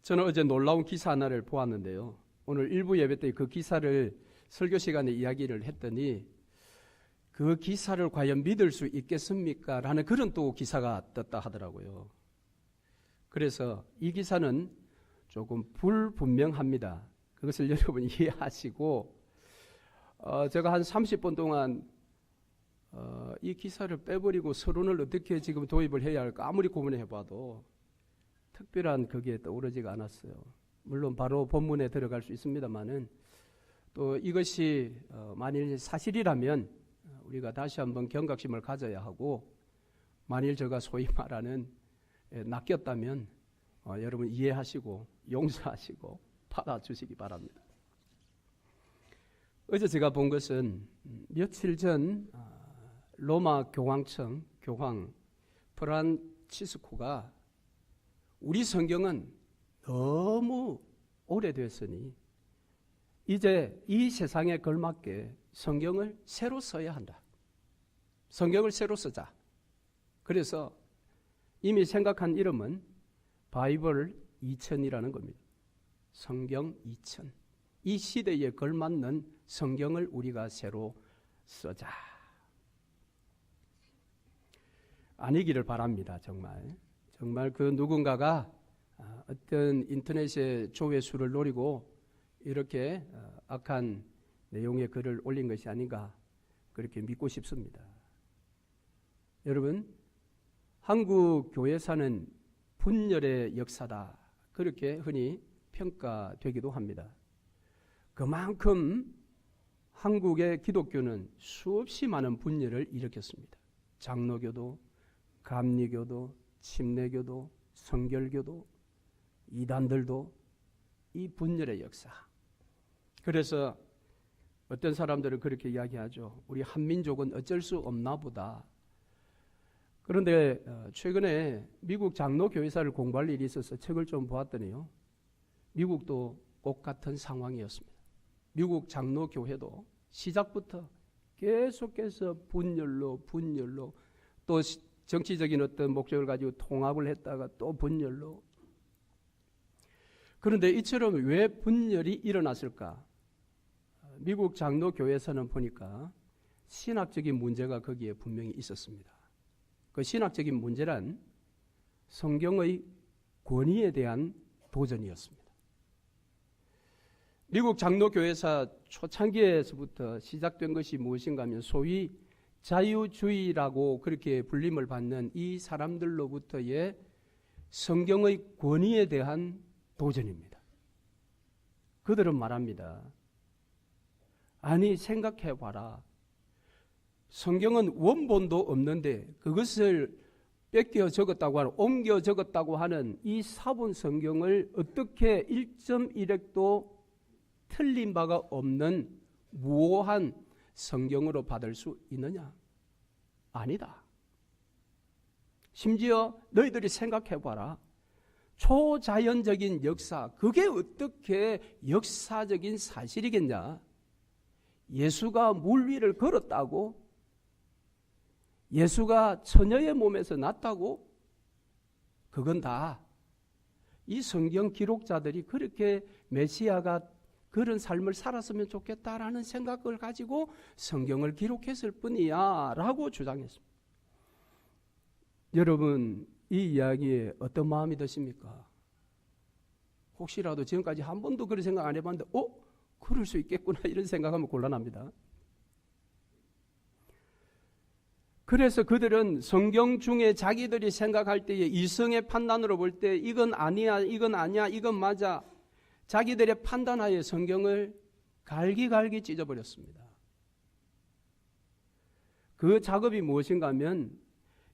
저는 어제 놀라운 기사 하나를 보았는데요. 오늘 일부 예배 때 그 기사를 설교 시간에 이야기를 했더니 그 기사를 과연 믿을 수 있겠습니까? 라는 그런 또 기사가 떴다 하더라고요. 그래서 이 기사는 조금 불분명합니다. 그것을 여러분 이해하시고 제가 한 30분 동안 이 기사를 빼버리고 서론을 어떻게 지금 도입을 해야 할까 아무리 고민해봐도 특별한 그게 떠오르지가 않았어요. 물론 바로 본문에 들어갈 수 있습니다만은 또 이것이 만일 사실이라면 우리가 다시 한번 경각심을 가져야 하고, 만일 제가 소위 말하는 낚였다면 여러분 이해하시고 용서하시고 받아주시기 바랍니다. 어제 제가 본 것은 며칠 전 로마 교황청 교황 프란치스코가 우리 성경은 너무 오래됐으니 이제 이 세상에 걸맞게 성경을 새로 써야 한다. 성경을 새로 쓰자. 그래서 이미 생각한 이름은 바이블 2000이라는 겁니다. 성경 2000. 이 시대에 걸맞는 성경을 우리가 새로 쓰자. 아니기를 바랍니다. 정말 그 누군가가 어떤 인터넷의 조회수를 노리고 이렇게 악한 내용의 글을 올린 것이 아닌가 그렇게 믿고 싶습니다. 여러분, 한국 교회사는 분열의 역사다 그렇게 흔히 평가되기도 합니다. 그만큼 한국의 기독교는 수없이 많은 분열을 일으켰습니다. 장로교도, 감리교도, 침례교도, 성결교도, 이단들도 이 분열의 역사. 그래서 어떤 사람들은 그렇게 이야기하죠. 우리 한민족은 어쩔 수 없나 보다. 그런데 최근에 미국 장로교회사를 공부할 일이 있어서 책을 좀 보았더니요. 미국도 똑같은 상황이었습니다. 미국 장로교회도 시작부터 계속해서 분열로 또 정치적인 어떤 목적을 가지고 통합을 했다가 또 분열로. 그런데 이처럼 왜 분열이 일어났을까? 미국 장로교회에서는 보니까 신학적인 문제가 거기에 분명히 있었습니다. 그 신학적인 문제란 성경의 권위에 대한 도전이었습니다. 미국 장로교회사 초창기에서부터 시작된 것이 무엇인가 하면 소위 자유주의라고 그렇게 불림을 받는 이 사람들로부터의 성경의 권위에 대한 도전입니다. 그들은 말합니다. 아니 생각해봐라. 성경은 원본도 없는데 그것을 뺏겨 적었다고 하는, 옮겨 적었다고 하는 이 사본 성경을 어떻게 1.1획도 틀린 바가 없는 무오한 성경으로 받을 수 있느냐? 아니다. 심지어 너희들이 생각해봐라. 초자연적인 역사, 그게 어떻게 역사적인 사실이겠냐? 예수가 물 위를 걸었다고? 예수가 처녀의 몸에서 났다고? 그건 다 이 성경 기록자들이 그렇게 메시아가 그런 삶을 살았으면 좋겠다라는 생각을 가지고 성경을 기록했을 뿐이야 라고 주장했습니다. 여러분, 이 이야기에 어떤 마음이 드십니까? 혹시라도 지금까지 한 번도 그런 생각 안 해봤는데 그럴 수 있겠구나 이런 생각하면 곤란합니다. 그래서 그들은 성경 중에 자기들이 생각할 때에 이성의 판단으로 볼 때 이건 아니야, 이건 아니야, 이건 맞아. 자기들의 판단하에 성경을 갈기갈기 찢어버렸습니다. 그 작업이 무엇인가 하면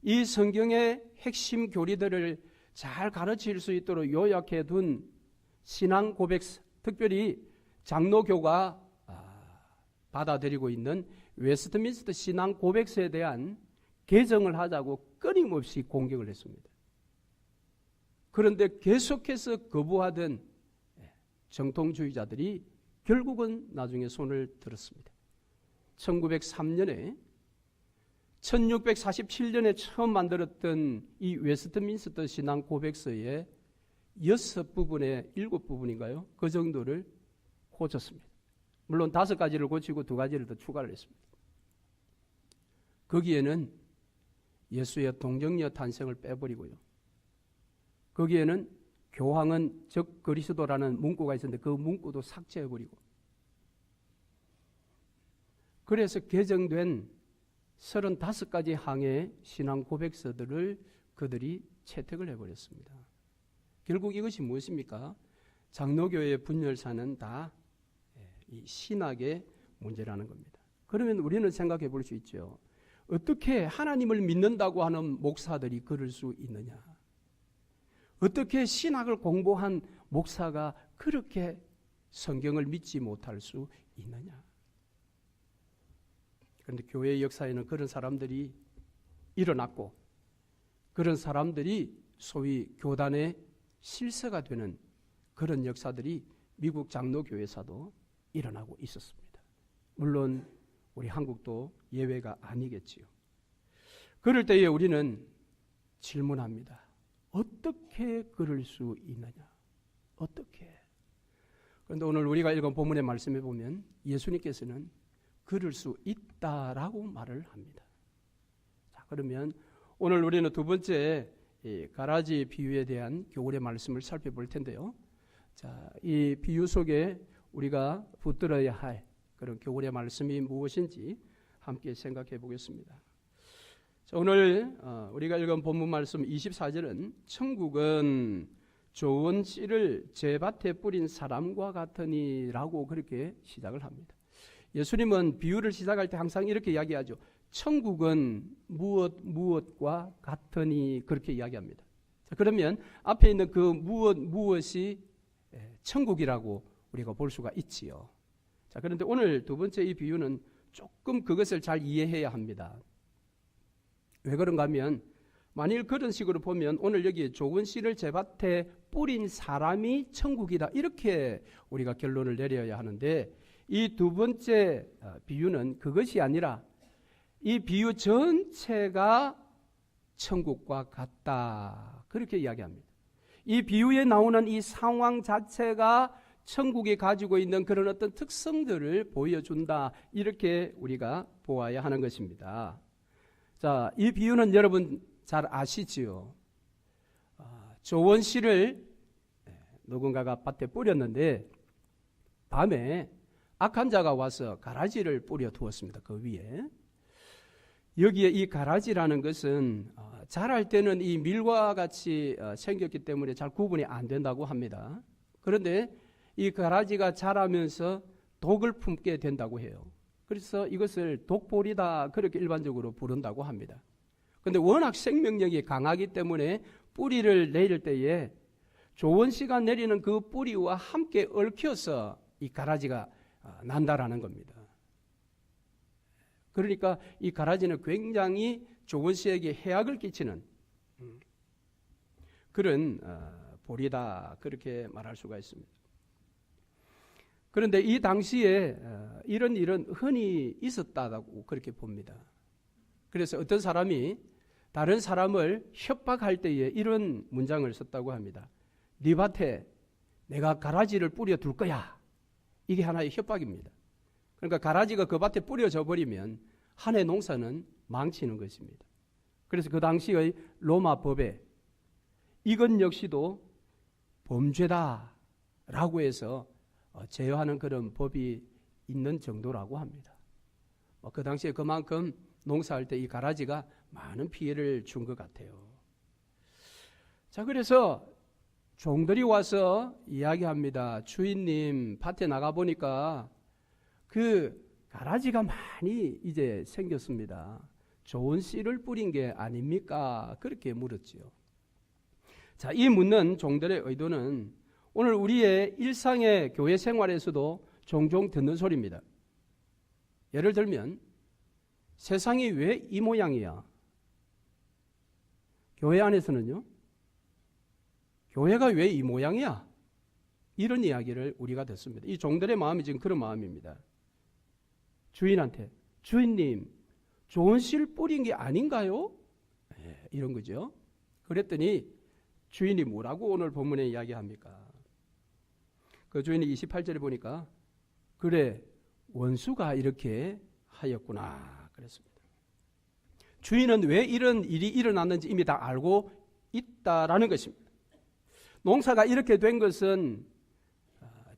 이 성경의 핵심 교리들을 잘 가르칠 수 있도록 요약해 둔 신앙 고백, 특별히 장로교가 받아들이고 있는 웨스트민스터 신앙 고백서에 대한 개정을 하자고 끊임없이 공격을 했습니다. 그런데 계속해서 거부하던 정통주의자들이 결국은 나중에 손을 들었습니다. 1903년에 1647년에 처음 만들었던 이 웨스트민스터 신앙 고백서에 6부분에 7부분인가요? 그 정도를 고쳤습니다. 물론 5가지를 고치고 2가지를 더 추가를 했습니다. 거기에는 예수의 동정녀 탄생을 빼버리고요. 거기에는 교황은 적 그리스도라는 문구가 있었는데 그 문구도 삭제해버리고, 그래서 개정된 35가지 항의 신앙 고백서들을 그들이 채택을 해버렸습니다. 결국 이것이 무엇입니까? 장로교의 분열사는 다 이 신학의 문제라는 겁니다. 그러면 우리는 생각해 볼 수 있죠. 어떻게 하나님을 믿는다고 하는 목사들이 그럴 수 있느냐? 어떻게 신학을 공부한 목사가 그렇게 성경을 믿지 못할 수 있느냐? 그런데 교회의 역사에는 그런 사람들이 일어났고, 그런 사람들이 소위 교단의 실세가 되는 그런 역사들이 미국 장로교회사도 일어나고 있었습니다. 물론 우리 한국도 예외가 아니겠지요. 그럴 때에 우리는 질문합니다. 어떻게 그럴 수 있느냐? 어떻게? 그런데 오늘 우리가 읽은 본문의 말씀에 보면 예수님께서는 그럴 수 있다라고 말을 합니다. 자, 그러면 오늘 우리는 2번째 이 가라지 비유에 대한 교훈의 말씀을 살펴볼 텐데요. 자, 이 비유 속에 우리가 붙들어야 할 그런 교훈의 말씀이 무엇인지 함께 생각해 보겠습니다. 자, 오늘 우리가 읽은 본문 말씀 24절은 천국은 좋은 씨를 제 밭에 뿌린 사람과 같으니라고 그렇게 시작을 합니다. 예수님은 비유를 시작할 때 항상 이렇게 이야기하죠. 천국은 무엇과 같으니 그렇게 이야기합니다. 자, 그러면 앞에 있는 그 무엇이 천국이라고 우리가 볼 수가 있지요. 자, 그런데 오늘 2번째 이 비유는 조금 그것을 잘 이해해야 합니다. 왜 그런가 하면 만일 그런 식으로 보면 오늘 여기 좋은 씨를 제 밭에 뿌린 사람이 천국이다 이렇게 우리가 결론을 내려야 하는데, 이 2번째 비유는 그것이 아니라 이 비유 전체가 천국과 같다 그렇게 이야기합니다. 이 비유에 나오는 이 상황 자체가 천국이 가지고 있는 그런 어떤 특성들을 보여준다 이렇게 우리가 보아야 하는 것입니다. 자, 이 비유는 여러분 잘 아시지요. 좋은 씨를 누군가가 밭에 뿌렸는데 밤에 악한 자가 와서 가라지를 뿌려 두었습니다. 그 위에. 여기에 이 가라지라는 것은 자랄 때는 이 밀과 같이 생겼기 때문에 잘 구분이 안 된다고 합니다. 그런데 이 가라지가 자라면서 독을 품게 된다고 해요. 그래서 이것을 독보리다 그렇게 일반적으로 부른다고 합니다. 그런데 워낙 생명력이 강하기 때문에 뿌리를 내릴 때에 좋은 씨가 내리는 그 뿌리와 함께 얽혀서 이 가라지가 난다라는 겁니다. 그러니까 이 가라지는 굉장히 좋은 씨에게 해악을 끼치는 그런 보리다 그렇게 말할 수가 있습니다. 그런데 이 당시에 이런 일은 흔히 있었다고 그렇게 봅니다. 그래서 어떤 사람이 다른 사람을 협박할 때에 이런 문장을 썼다고 합니다. 네 밭에 내가 가라지를 뿌려 둘 거야. 이게 하나의 협박입니다. 그러니까 가라지가 그 밭에 뿌려져 버리면 한 해 농사는 망치는 것입니다. 그래서 그 당시의 로마 법에 이것 역시도 범죄다라고 해서 제어하는 그런 법이 있는 정도라고 합니다. 그 당시에 그만큼 농사할 때 이 가라지가 많은 피해를 준 것 같아요. 자, 그래서 종들이 와서 이야기합니다. 주인님, 밭에 나가보니까 그 가라지가 많이 이제 생겼습니다. 좋은 씨를 뿌린 게 아닙니까? 그렇게 물었지요. 자, 이 묻는 종들의 의도는 오늘 우리의 일상의 교회 생활에서도 종종 듣는 소리입니다. 예를 들면 세상이 왜 이 모양이야? 교회 안에서는요. 교회가 왜 이 모양이야? 이런 이야기를 우리가 듣습니다. 이 종들의 마음이 지금 그런 마음입니다. 주인한테 주인님 좋은 씨를 뿌린 게 아닌가요? 이런 거죠. 그랬더니 주인이 뭐라고 오늘 본문에 이야기합니까? 그 주인이 28절에 보니까 그래 원수가 이렇게 하였구나 그랬습니다. 주인은 왜 이런 일이 일어났는지 이미 다 알고 있다라는 것입니다. 농사가 이렇게 된 것은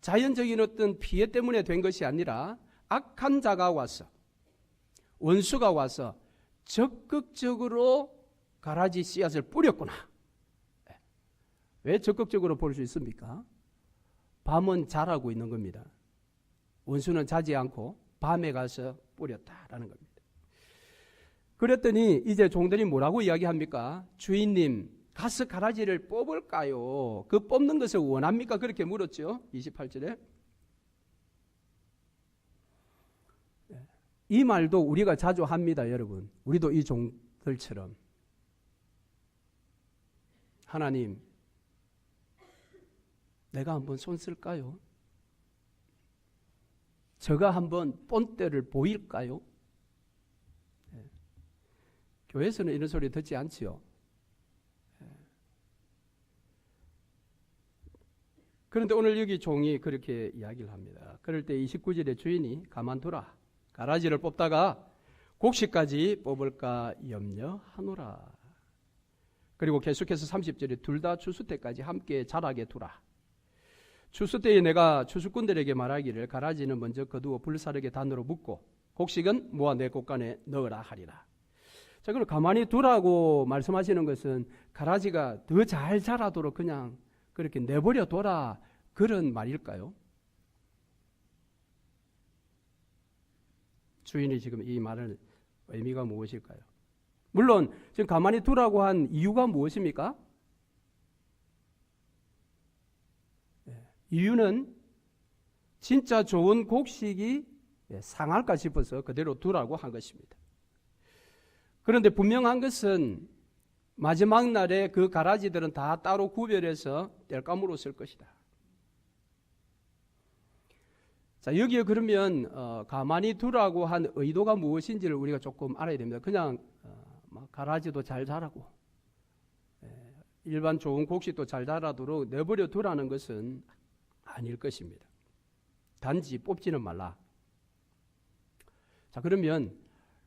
자연적인 어떤 피해 때문에 된 것이 아니라 악한 자가 와서 원수가 와서 적극적으로 가라지 씨앗을 뿌렸구나. 왜 적극적으로 볼 수 있습니까? 밤은 자라고 있는 겁니다. 원수는 자지 않고 밤에 가서 뿌렸다라는 겁니다. 그랬더니 이제 종들이 뭐라고 이야기합니까? 주인님, 가서 가라지를 뽑을까요? 그 뽑는 것을 원합니까? 그렇게 물었죠. 28절에. 이 말도 우리가 자주 합니다, 여러분. 우리도 이 종들처럼. 하나님, 내가 한번 손 쓸까요? 제가 한번 본때를 보일까요? 교회에서는 이런 소리 듣지 않지요. 그런데 오늘 여기 종이 그렇게 이야기를 합니다. 그럴 때 29절에 주인이 가만두라. 가라지를 뽑다가 곡식까지 뽑을까 염려하노라. 그리고 계속해서 30절에 둘 다 추수 때까지 함께 자라게 두라. 추수 때에 내가 추수꾼들에게 말하기를 가라지는 먼저 거두어 불사르게 단으로 묶고 곡식은 모아 내 곳간에 넣으라 하리라. 자, 그럼 가만히 두라고 말씀하시는 것은 가라지가 더 잘 자라도록 그냥 그렇게 내버려 둬라 그런 말일까요? 주인이 지금 이 말을 의미가 무엇일까요? 물론 지금 가만히 두라고 한 이유가 무엇입니까? 이유는 진짜 좋은 곡식이 상할까 싶어서 그대로 두라고 한 것입니다. 그런데 분명한 것은 마지막 날에 그 가라지들은 다 따로 구별해서 땔감으로 쓸 것이다. 자, 여기에 그러면 가만히 두라고 한 의도가 무엇인지를 우리가 조금 알아야 됩니다. 그냥 가라지도 잘 자라고 일반 좋은 곡식도 잘 자라도록 내버려 두라는 것은 아닐 것입니다. 단지 뽑지는 말라. 자, 그러면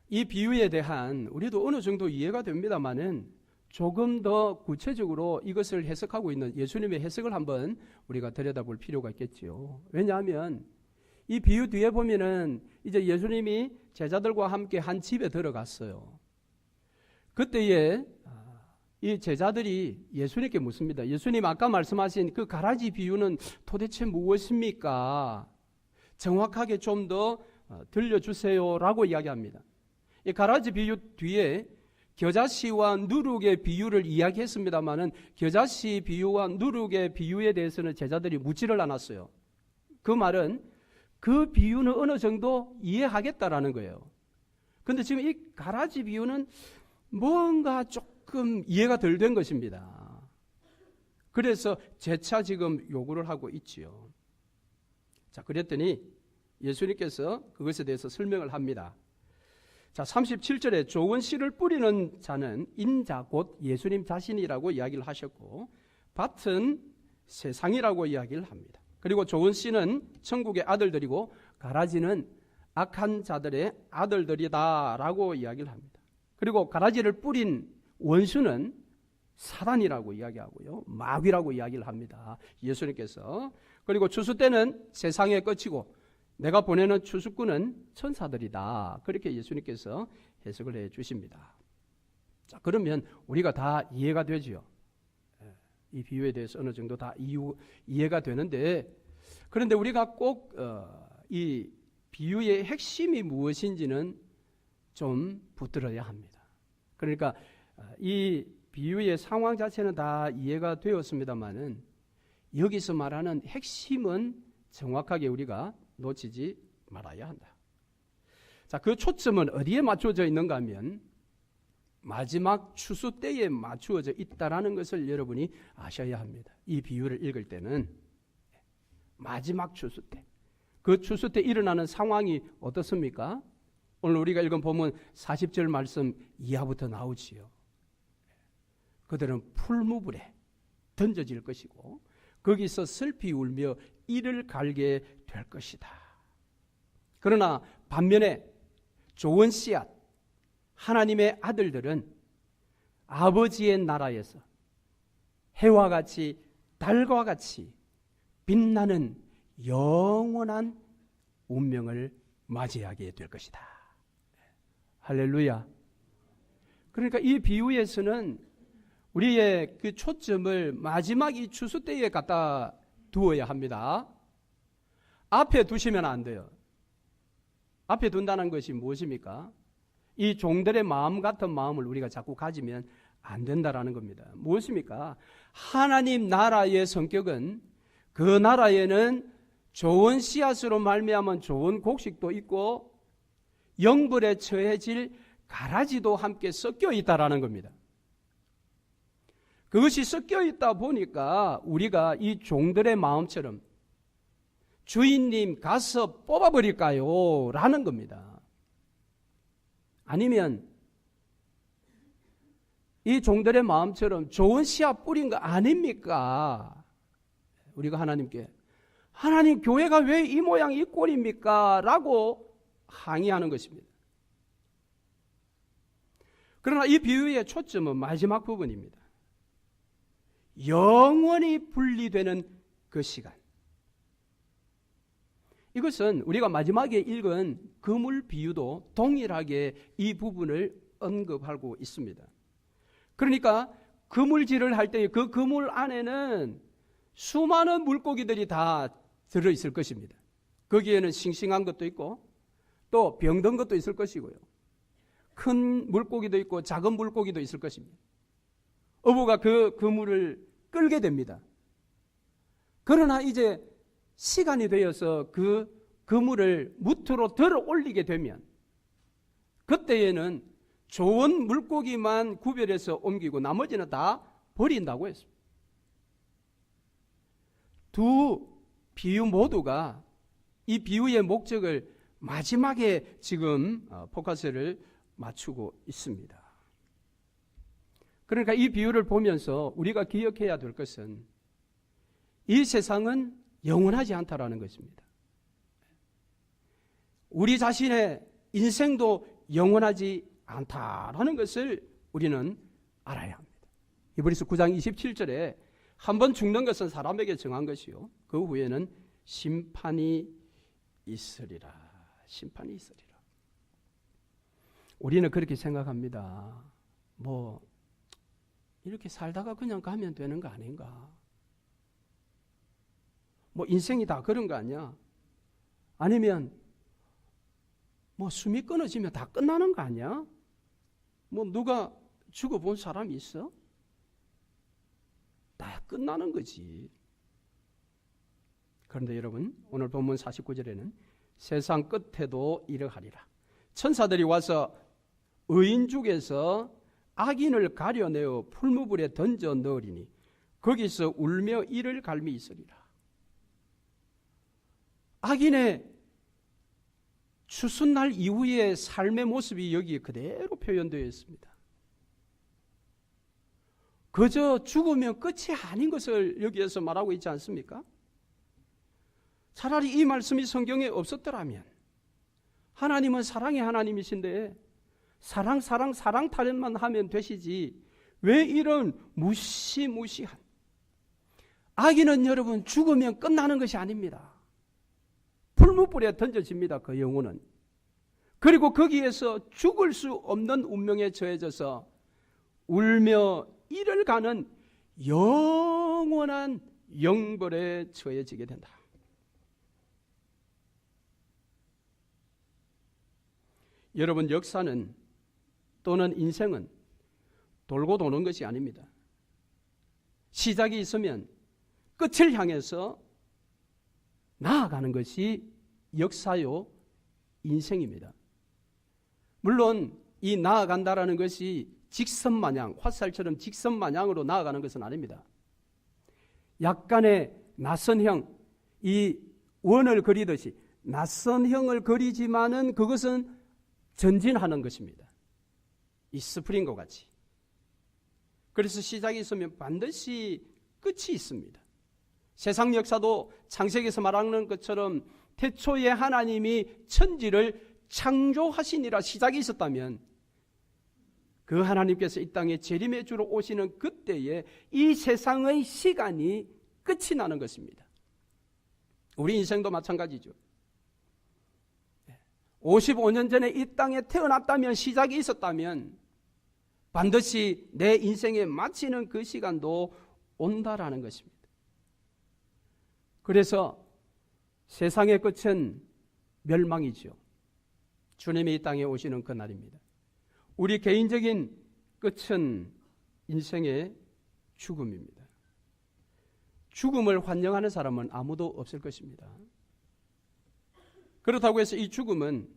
이 비유에 대한 우리도 어느 정도 이해가 됩니다만은 조금 더 구체적으로 이것을 해석하고 있는 예수님의 해석을 한번 우리가 들여다볼 필요가 있겠지요. 왜냐하면 이 비유 뒤에 보면은 이제 예수님이 제자들과 함께 한 집에 들어갔어요. 그때에 이 제자들이 예수님께 묻습니다. 예수님 아까 말씀하신 그 가라지 비유는 도대체 무엇입니까? 정확하게 좀 더 들려주세요라고 이야기합니다. 이 가라지 비유 뒤에 겨자씨와 누룩의 비유를 이야기했습니다마는 겨자씨 비유와 누룩의 비유에 대해서는 제자들이 묻지를 않았어요. 그 말은 그 비유는 어느 정도 이해하겠다라는 거예요. 그런데 지금 이 가라지 비유는 뭔가 조금 이해가 덜 된 것입니다. 그래서 재차 지금 요구를 하고 있지요. 자, 그랬더니 예수님께서 그것에 대해서 설명을 합니다. 자, 37절에 좋은 씨를 뿌리는 자는 인자 곧 예수님 자신이라고 이야기를 하셨고 밭은 세상이라고 이야기를 합니다. 그리고 좋은 씨는 천국의 아들들이고 가라지는 악한 자들의 아들들이다라고 이야기를 합니다. 그리고 가라지를 뿌린 원수는 사단이라고 이야기하고요. 마귀라고 이야기를 합니다. 예수님께서. 그리고 추수 때는 세상의 끝이고 내가 보내는 추수꾼은 천사들이다. 그렇게 예수님께서 해석을 해 주십니다. 자, 그러면 우리가 다 이해가 되죠. 이 비유에 대해서 어느 정도 다 이해가 되는데 그런데 우리가 꼭 이 비유의 핵심이 무엇인지는 좀 붙들어야 합니다. 그러니까 이 비유의 상황 자체는 다 이해가 되었습니다만은 여기서 말하는 핵심은 정확하게 우리가 놓치지 말아야 한다. 자, 그 초점은 어디에 맞춰져 있는가 하면 마지막 추수 때에 맞추어져 있다라는 것을 여러분이 아셔야 합니다. 이 비유를 읽을 때는 마지막 추수 때, 그 추수 때 일어나는 상황이 어떻습니까? 오늘 우리가 읽은 본문 40절 말씀 이하부터 나오지요. 그들은 풀무불에 던져질 것이고 거기서 슬피 울며 이를 갈게 될 것이다. 그러나 반면에 좋은 씨앗, 하나님의 아들들은 아버지의 나라에서 해와 같이 달과 같이 빛나는 영원한 운명을 맞이하게 될 것이다. 할렐루야. 그러니까 이 비유에서는 우리의 그 초점을 마지막 이 추수 때에 갖다 두어야 합니다. 앞에 두시면 안 돼요. 앞에 둔다는 것이 무엇입니까? 이 종들의 마음 같은 마음을 우리가 자꾸 가지면 안 된다라는 겁니다. 무엇입니까? 하나님 나라의 성격은 그 나라에는 좋은 씨앗으로 말미암은 좋은 곡식도 있고 영벌에 처해질 가라지도 함께 섞여 있다라는 겁니다. 그것이 섞여 있다 보니까 우리가 이 종들의 마음처럼 주인님 가서 뽑아버릴까요? 라는 겁니다. 아니면 이 종들의 마음처럼 좋은 씨앗 뿌린 거 아닙니까? 우리가 하나님께 하나님 교회가 왜 이 모양 이 꼴입니까? 라고 항의하는 것입니다. 그러나 이 비유의 초점은 마지막 부분입니다. 영원히 분리되는 그 시간. 이것은 우리가 마지막에 읽은 그물 비유도 동일하게 이 부분을 언급하고 있습니다. 그러니까 그물질을 할 때 그 그물 안에는 수많은 물고기들이 다 들어있을 것입니다. 거기에는 싱싱한 것도 있고 또 병든 것도 있을 것이고요. 큰 물고기도 있고 작은 물고기도 있을 것입니다. 어부가 그 그물을 끌게 됩니다. 그러나 이제 시간이 되어서 그 그물을 무트로 들어 올리게 되면 그때에는 좋은 물고기만 구별해서 옮기고 나머지는 다 버린다고 했습니다. 두 비유 모두가 이 비유의 목적을 마지막에 지금 포커스를 맞추고 있습니다. 그러니까 이 비유를 보면서 우리가 기억해야 될 것은 이 세상은 영원하지 않다라는 것입니다. 우리 자신의 인생도 영원하지 않다라는 것을 우리는 알아야 합니다. 히브리서 9장 27절에 한 번 죽는 것은 사람에게 정한 것이요 그 후에는 심판이 있으리라. 심판이 있으리라. 우리는 그렇게 생각합니다. 뭐 이렇게 살다가 그냥 가면 되는 거 아닌가? 뭐 인생이 다 그런 거 아니야? 아니면 뭐 숨이 끊어지면 다 끝나는 거 아니야? 뭐 누가 죽어본 사람이 있어? 다 끝나는 거지. 그런데 여러분 오늘 본문 49절에는 세상 끝에도 이러하리라. 천사들이 와서 의인 중에서 악인을 가려내어 풀무불에 던져 넣으리니 거기서 울며 이를 갈미 있으리라. 악인의 추수날 이후의 삶의 모습이 여기에 그대로 표현되어 있습니다. 그저 죽으면 끝이 아닌 것을 여기에서 말하고 있지 않습니까? 차라리 이 말씀이 성경에 없었더라면 하나님은 사랑의 하나님이신데 사랑 타령만 하면 되시지 왜 이런 무시무시한 악인은 여러분 죽으면 끝나는 것이 아닙니다. 풀무불에 던져집니다. 그 영혼은. 그리고 거기에서 죽을 수 없는 운명에 처해져서 울며 이를 가는 영원한 영벌에 처해지게 된다. 여러분 역사는 또는 인생은 돌고 도는 것이 아닙니다. 시작이 있으면 끝을 향해서 나아가는 것이 역사요 인생입니다. 물론 이 나아간다라는 것이 직선마냥 화살처럼 직선마냥으로 나아가는 것은 아닙니다. 약간의 낯선형 이 원을 그리듯이 낯선형을 그리지만은 그것은 전진하는 것입니다. 이 스프링과 같이. 그래서 시작이 있으면 반드시 끝이 있습니다. 세상 역사도 창세기에서 말하는 것처럼 태초에 하나님이 천지를 창조하시니라 시작이 있었다면 그 하나님께서 이 땅에 재림의 주로 오시는 그때에 이 세상의 시간이 끝이 나는 것입니다. 우리 인생도 마찬가지죠. 55년 전에 이 땅에 태어났다면, 시작이 있었다면 반드시 내 인생에 마치는 그 시간도 온다라는 것입니다. 그래서 세상의 끝은 멸망이죠. 주님이 이 땅에 오시는 그날입니다. 우리 개인적인 끝은 인생의 죽음입니다. 죽음을 환영하는 사람은 아무도 없을 것입니다. 그렇다고 해서 이 죽음은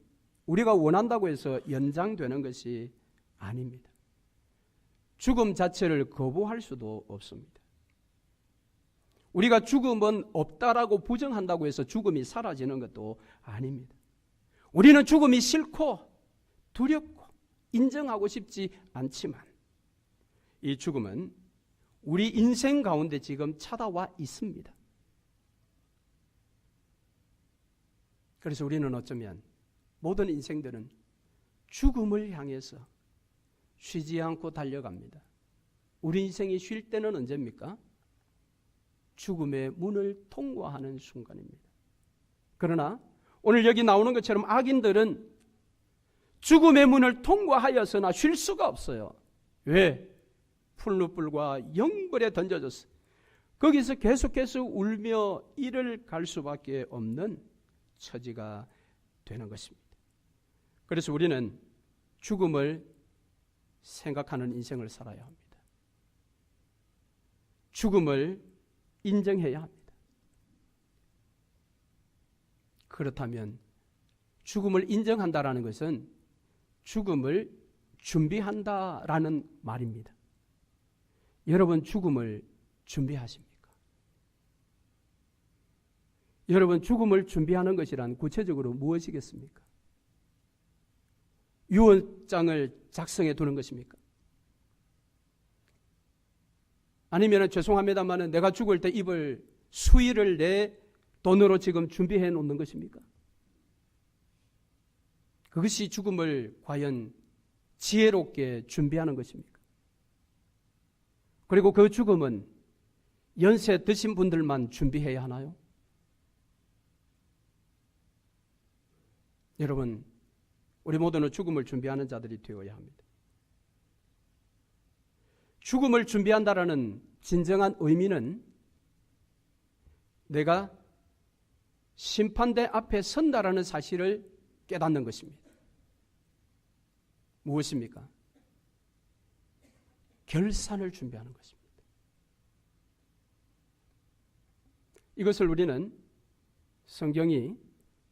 우리가 원한다고 해서 연장되는 것이 아닙니다. 죽음 자체를 거부할 수도 없습니다. 우리가 죽음은 없다라고 부정한다고 해서 죽음이 사라지는 것도 아닙니다. 우리는 죽음이 싫고 두렵고 인정하고 싶지 않지만 이 죽음은 우리 인생 가운데 지금 찾아와 있습니다. 그래서 우리는 어쩌면 모든 인생들은 죽음을 향해서 쉬지 않고 달려갑니다. 우리 인생이 쉴 때는 언제입니까? 죽음의 문을 통과하는 순간입니다. 그러나 오늘 여기 나오는 것처럼 악인들은 죽음의 문을 통과하여서나 쉴 수가 없어요. 왜? 풀무불과 영벌에 던져졌어요. 거기서 계속해서 울며 이를 갈 수밖에 없는 처지가 되는 것입니다. 그래서 우리는 죽음을 생각하는 인생을 살아야 합니다. 죽음을 인정해야 합니다. 그렇다면 죽음을 인정한다라는 것은 죽음을 준비한다라는 말입니다. 여러분 죽음을 준비하십니까? 여러분 죽음을 준비하는 것이란 구체적으로 무엇이겠습니까? 유언장을 작성해 두는 것입니까? 아니면 죄송합니다만 내가 죽을 때 입을 수의를 내 돈으로 지금 준비해 놓는 것입니까? 그것이 죽음을 과연 지혜롭게 준비하는 것입니까? 그리고 그 죽음은 연세 드신 분들만 준비해야 하나요? 여러분, 우리 모두는 죽음을 준비하는 자들이 되어야 합니다. 죽음을 준비한다라는 진정한 의미는 내가 심판대 앞에 선다라는 사실을 깨닫는 것입니다. 무엇입니까? 결산을 준비하는 것입니다. 이것을 우리는 성경이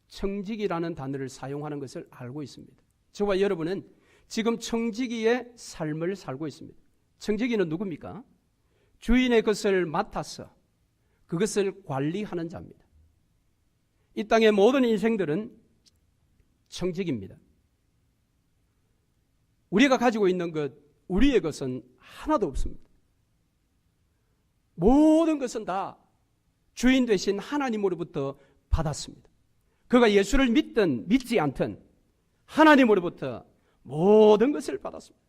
청지기라는 단어를 사용하는 것을 알고 있습니다. 저와 여러분은 지금 청지기의 삶을 살고 있습니다. 청지기는 누굽니까? 주인의 것을 맡아서 그것을 관리하는 자입니다. 이 땅의 모든 인생들은 청지기입니다. 우리가 가지고 있는 것, 우리의 것은 하나도 없습니다. 모든 것은 다 주인 되신 하나님으로부터 받았습니다. 그가 예수를 믿든 믿지 않든 하나님으로부터 모든 것을 받았습니다.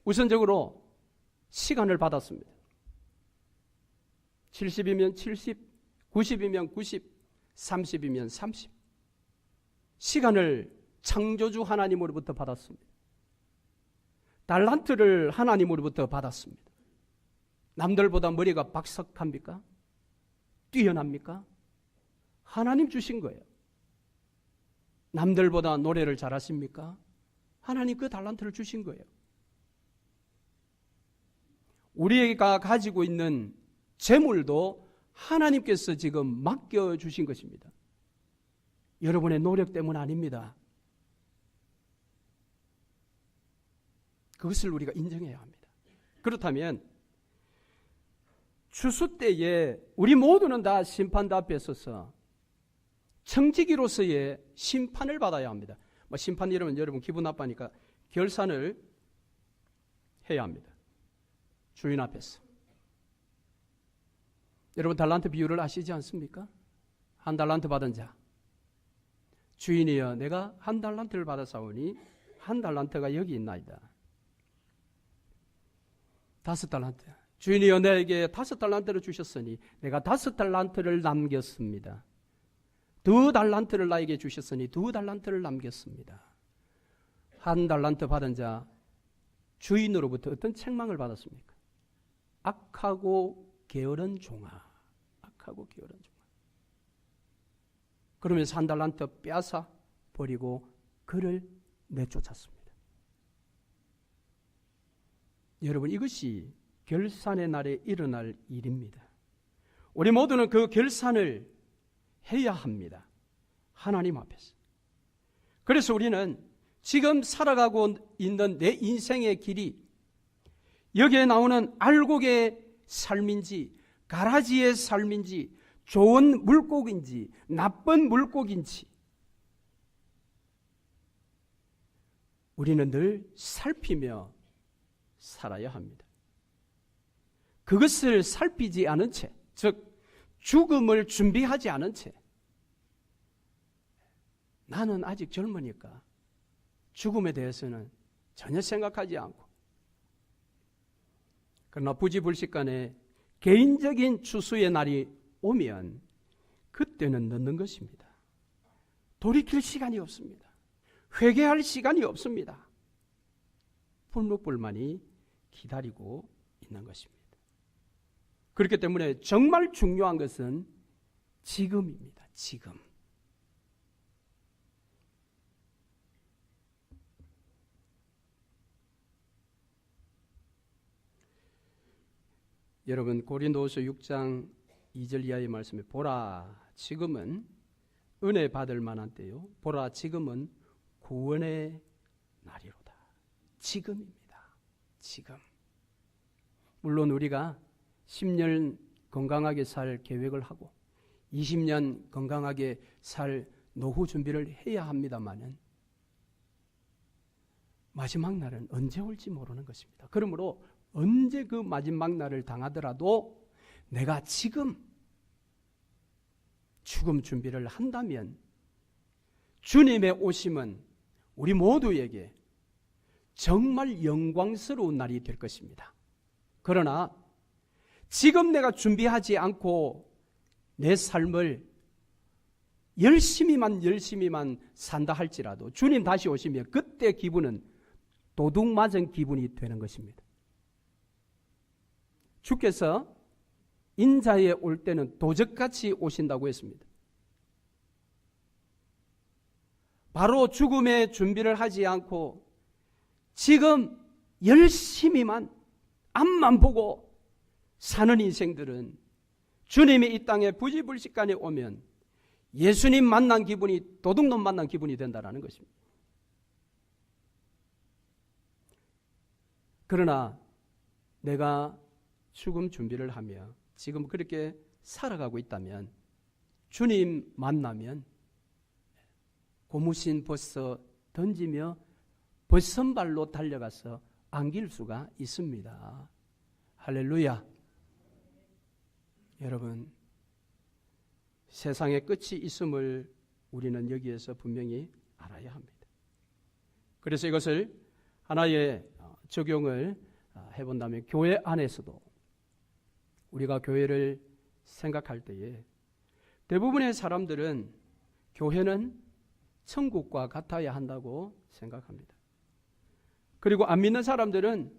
우선적으로 시간을 받았습니다. 70이면 70, 90이면 90, 30이면 30. 시간을 창조주 하나님으로부터 받았습니다. 달란트를 하나님으로부터 받았습니다. 남들보다 머리가 박석합니까? 뛰어납니까? 하나님 주신 거예요. 남들보다 노래를 잘하십니까? 하나님 그 달란트를 주신 거예요. 우리가 가지고 있는 재물도 하나님께서 지금 맡겨주신 것입니다. 여러분의 노력 때문 아닙니다. 그것을 우리가 인정해야 합니다. 그렇다면 추수 때에 우리 모두는 다 심판대 앞에 서서 청지기로서의 심판을 받아야 합니다. 심판 이러면 여러분 기분 나빠니까 결산을 해야 합니다. 주인 앞에서. 여러분 달란트 비유를 아시지 않습니까? 한 달란트 받은 자. 주인이여 내가 한 달란트를 받았사오니 한 달란트가 여기 있나이다. 5달란트. 주인이여 내게 5달란트를 주셨으니 내가 5달란트를 남겼습니다. 2달란트를 나에게 주셨으니 2달란트를 남겼습니다. 한 달란트 받은 자 주인으로부터 어떤 책망을 받았습니까? 악하고 게으른 종아. 악하고 게으른 종아. 그러면서 한 달란트 빼앗아 버리고 그를 내쫓았습니다. 여러분 이것이 결산의 날에 일어날 일입니다. 우리 모두는 그 결산을 해야 합니다. 하나님 앞에서. 그래서 우리는 지금 살아가고 있는 내 인생의 길이 여기에 나오는 알곡의 삶인지 가라지의 삶인지 좋은 물고기인지 나쁜 물고기인지 우리는 늘 살피며 살아야 합니다. 그것을 살피지 않은 채, 즉 죽음을 준비하지 않은 채 나는 아직 젊으니까 죽음에 대해서는 전혀 생각하지 않고 그러나 부지불식간에 개인적인 추수의 날이 오면 그때는 늦는 것입니다. 돌이킬 시간이 없습니다. 회개할 시간이 없습니다. 불묵불만이 기다리고 있는 것입니다. 그렇기 때문에 정말 중요한 것은 지금입니다. 지금. 여러분 고린도후서 6장 2절 이하의 말씀에 보라 지금은 은혜 받을 만한 때요. 보라 지금은 구원의 날이로다. 지금입니다. 지금. 물론 우리가 10년 건강하게 살 계획을 하고 20년 건강하게 살 노후 준비를 해야 합니다마는 마지막 날은 언제 올지 모르는 것입니다. 그러므로 언제 그 마지막 날을 당하더라도 내가 지금 죽음 준비를 한다면 주님의 오심은 우리 모두에게 정말 영광스러운 날이 될 것입니다. 그러나 지금 내가 준비하지 않고 내 삶을 열심히만 산다 할지라도 주님 다시 오시면 그때 기분은 도둑 맞은 기분이 되는 것입니다. 주께서 인자에 올 때는 도적같이 오신다고 했습니다. 바로 죽음의 준비를 하지 않고 지금 열심히만 앞만 보고 사는 인생들은 주님이 이 땅에 부지불식간에 오면 예수님 만난 기분이 도둑놈 만난 기분이 된다는 것입니다. 그러나 내가 죽음 준비를 하며 지금 그렇게 살아가고 있다면 주님 만나면 고무신 벗어 던지며 벗선발로 달려가서 안길 수가 있습니다. 할렐루야. 여러분 세상의 끝이 있음을 우리는 여기에서 분명히 알아야 합니다. 그래서 이것을 하나의 적용을 해본다면 교회 안에서도 우리가 교회를 생각할 때에 대부분의 사람들은 교회는 천국과 같아야 한다고 생각합니다. 그리고 안 믿는 사람들은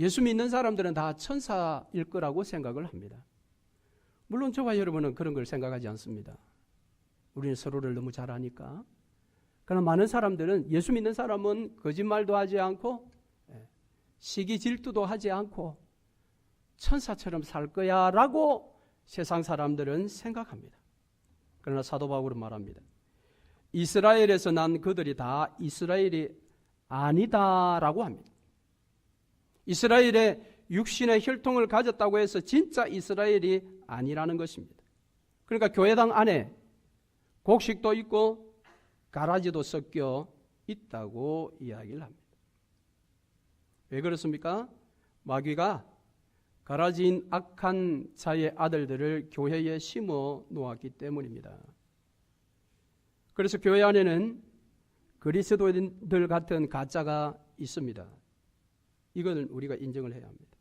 예수 믿는 사람들은 다 천사일 거라고 생각을 합니다. 물론 저와 여러분은 그런 걸 생각하지 않습니다. 우리는 서로를 너무 잘 아니까. 그러나 많은 사람들은 예수 믿는 사람은 거짓말도 하지 않고 시기 질투도 하지 않고 천사처럼 살 거야 라고 세상 사람들은 생각합니다. 그러나 사도 바울은 말합니다. 이스라엘에서 난 그들이 다 이스라엘이 아니다라고 합니다. 이스라엘의 육신의 혈통을 가졌다고 해서 진짜 이스라엘이 아니라는 것입니다. 그러니까 교회당 안에 곡식도 있고 가라지도 섞여 있다고 이야기를 합니다. 왜 그렇습니까? 마귀가 가라진 악한 자의 아들들을 교회에 심어 놓았기 때문입니다. 그래서 교회 안에는 그리스도인들 같은 가짜가 있습니다. 이건 우리가 인정을 해야 합니다.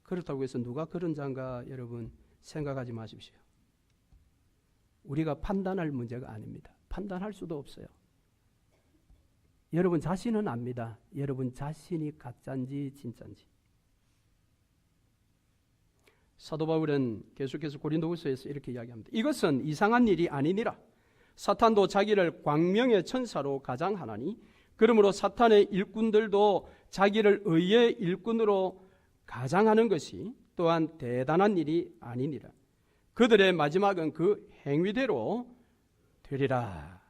그렇다고 해서 누가 그런 자인가 여러분 생각하지 마십시오. 우리가 판단할 문제가 아닙니다. 판단할 수도 없어요. 여러분 자신은 압니다. 여러분 자신이 가짜인지 진짜인지. 사도 바울은 계속해서 고린도후서에서 이렇게 이야기합니다. 이것은 이상한 일이 아니니라. 사탄도 자기를 광명의 천사로 가장하나니 그러므로 사탄의 일꾼들도 자기를 의의 일꾼으로 가장하는 것이 또한 대단한 일이 아니니라. 그들의 마지막은 그 행위대로 되리라.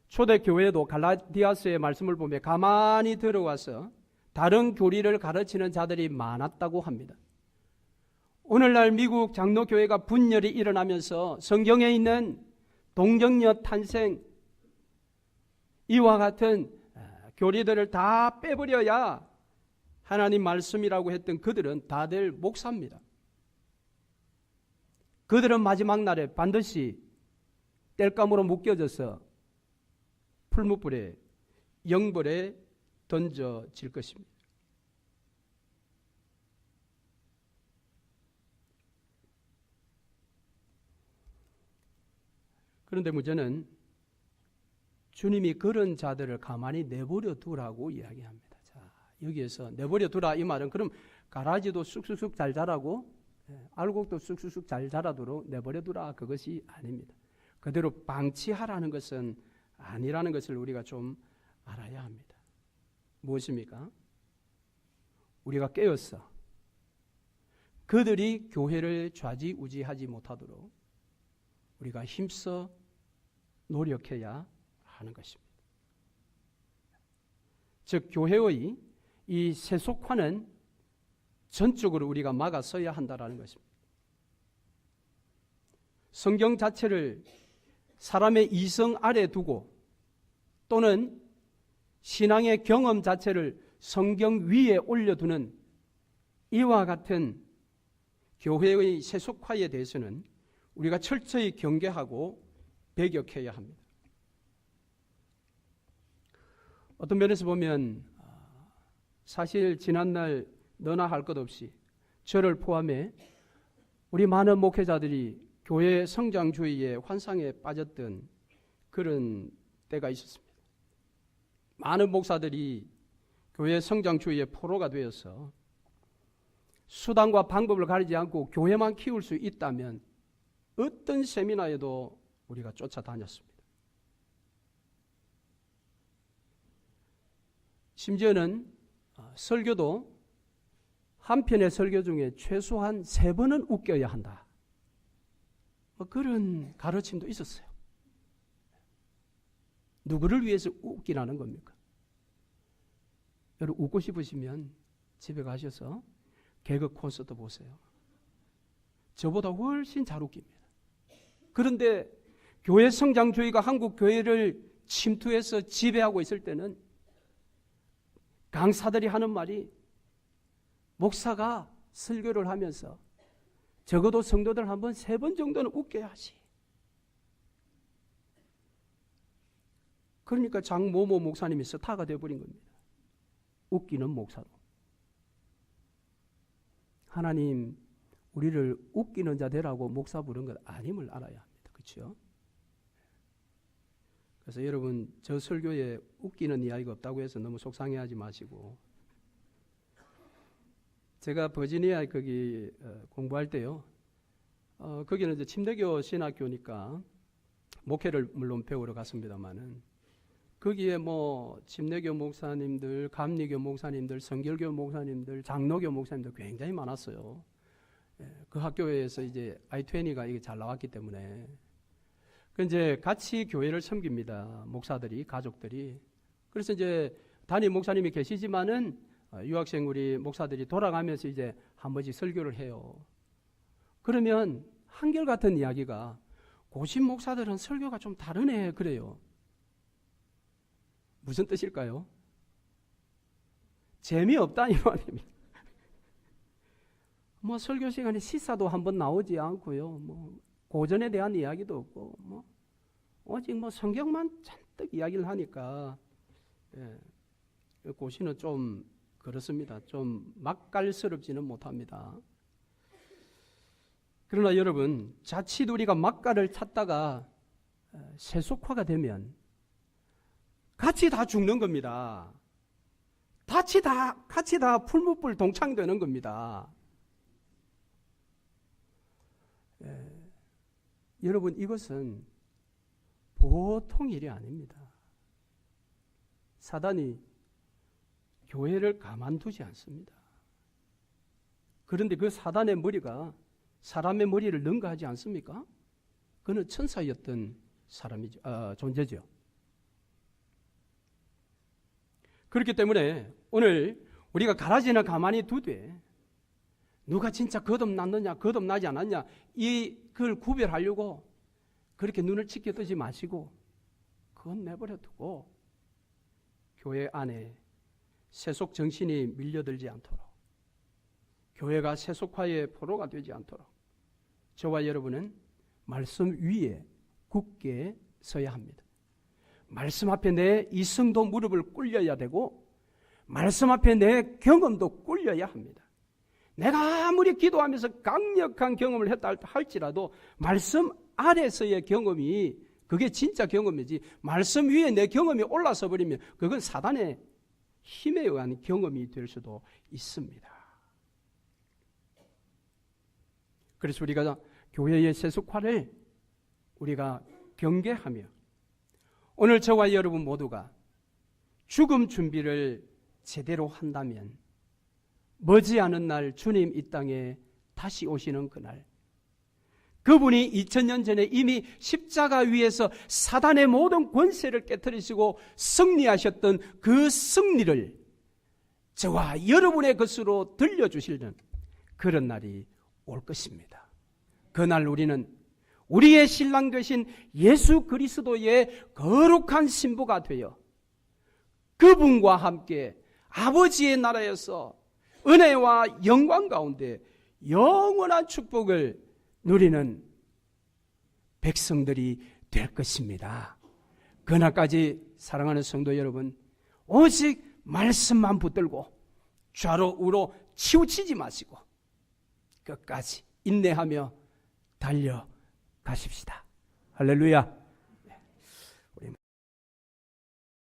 초대교회도 갈라디아서의 말씀을 보면 가만히 들어와서 다른 교리를 가르치는 자들이 많았다고 합니다. 오늘날 미국 장로교회가 분열이 일어나면서 성경에 있는 동정녀 탄생 이와 같은 교리들을 다 빼버려야 하나님 말씀이라고 했던 그들은 다들 목사입니다. 그들은 마지막 날에 반드시 땔감으로 묶여져서 풀무불에 영벌에 던져질 것입니다. 그런데 문제는 주님이 그런 자들을 가만히 내버려 두라고 이야기합니다. 자, 여기에서 내버려 두라 이 말은 그럼 가라지도 쑥쑥쑥 잘 자라고 알곡도 쑥쑥쑥 잘 자라도록 내버려 두라 그것이 아닙니다. 그대로 방치하라는 것은 아니라는 것을 우리가 좀 알아야 합니다. 무엇입니까? 우리가 깨어서 그들이 교회를 좌지우지하지 못하도록 우리가 힘써 노력해야 하는 것입니다. 즉 교회의 이 세속화는 전적으로 우리가 막아서야 한다는 것입니다. 성경 자체를 사람의 이성 아래 두고 또는 신앙의 경험 자체를 성경 위에 올려두는 이와 같은 교회의 세속화에 대해서는 우리가 철저히 경계하고 배격해야 합니다. 어떤 면에서 보면 사실 지난날 너나 할 것 없이 저를 포함해 우리 많은 목회자들이 교회 성장주의의 환상에 빠졌던 그런 때가 있었습니다. 많은 목사들이 교회 성장주의의 포로가 되어서 수단과 방법을 가리지 않고 교회만 키울 수 있다면 어떤 세미나에도 우리가 쫓아다녔습니다. 심지어는 설교도 한 편의 설교 중에 최소한 3번은 웃겨야 한다. 그런 가르침도 있었어요. 누구를 위해서 웃기라는 겁니까? 여러분 웃고 싶으시면 집에 가셔서 개그 콘서트 보세요. 저보다 훨씬 잘 웃깁니다. 그런데 교회 성장주의가 한국 교회를 침투해서 지배하고 있을 때는 강사들이 하는 말이 목사가 설교를 하면서 적어도 성도들 한번 3번 정도는 웃겨야지. 그러니까 장모모 목사님이 스타가 되어버린 겁니다. 웃기는 목사로. 하나님 우리를 웃기는 자 되라고 목사 부른 것 아님을 알아야 합니다. 그렇죠? 그래서 여러분 저 설교에 웃기는 이야기가 없다고 해서 너무 속상해하지 마시고 제가 버지니아에 거기 공부할 때요. 거기는 이제 침례교 신학교니까 목회를 물론 배우러 갔습니다만은 거기에 뭐 침례교 목사님들, 감리교 목사님들, 성결교 목사님들, 장로교 목사님들 굉장히 많았어요. 그 학교에서 이제 I-20가 이게 잘 나왔기 때문에 그 이제 같이 교회를 섬깁니다. 목사들이, 가족들이. 그래서 이제 담임 목사님이 계시지만은 유학생 우리 목사들이 돌아가면서 이제 한 번씩 설교를 해요. 그러면 한결같은 이야기가 고신 목사들은 설교가 좀 다르네 그래요. 무슨 뜻일까요? 재미없다 이 말입니다. 뭐 설교 시간에 시사도 한번 나오지 않고요. 뭐 고전에 대한 이야기도 없고 뭐 오직 뭐 성경만 잔뜩 이야기를 하니까 고시는 좀 그렇습니다. 좀 맛깔스럽지는 못합니다. 그러나 여러분, 자칫 우리가 맛깔을 찾다가 세속화가 되면 같이 다 죽는 겁니다. 같이 다 풀무불 동창되는 겁니다. 여러분, 이것은 보통 일이 아닙니다. 사단이 교회를 가만두지 않습니다. 그런데 그 사단의 머리가 사람의 머리를 능가하지 않습니까? 그는 천사였던 사람이죠, 존재죠. 그렇기 때문에 오늘 우리가 가라지는 가만히 두되 누가 진짜 거듭났느냐 거듭나지 않았냐 그걸 구별하려고 그렇게 눈을 치켜뜨지 마시고 그건 내버려 두고 교회 안에 세속 정신이 밀려들지 않도록, 교회가 세속화의 포로가 되지 않도록 저와 여러분은 말씀 위에 굳게 서야 합니다. 말씀 앞에 내 이성도 무릎을 꿇려야 되고 말씀 앞에 내 경험도 꿇려야 합니다. 내가 아무리 기도하면서 강력한 경험을 했다 할지라도 말씀 아래서의 경험이 그게 진짜 경험이지, 말씀 위에 내 경험이 올라서 버리면 그건 사단의 힘에 의한 경험이 될 수도 있습니다. 그래서 우리가 교회의 세속화를 우리가 경계하며 오늘 저와 여러분 모두가 죽음 준비를 제대로 한다면 머지않은 날 주님 이 땅에 다시 오시는 그날, 그분이 2000년 전에 이미 십자가 위에서 사단의 모든 권세를 깨트리시고 승리하셨던 그 승리를 저와 여러분의 것으로 들려주시는 그런 날이 올 것입니다. 그날 우리는 우리의 신랑 되신 예수 그리스도의 거룩한 신부가 되어 그분과 함께 아버지의 나라에서 은혜와 영광 가운데 영원한 축복을 누리는 백성들이 될 것입니다. 그날까지 사랑하는 성도 여러분, 오직 말씀만 붙들고 좌로 우로 치우치지 마시고 끝까지 인내하며 달려가십시다. 할렐루야.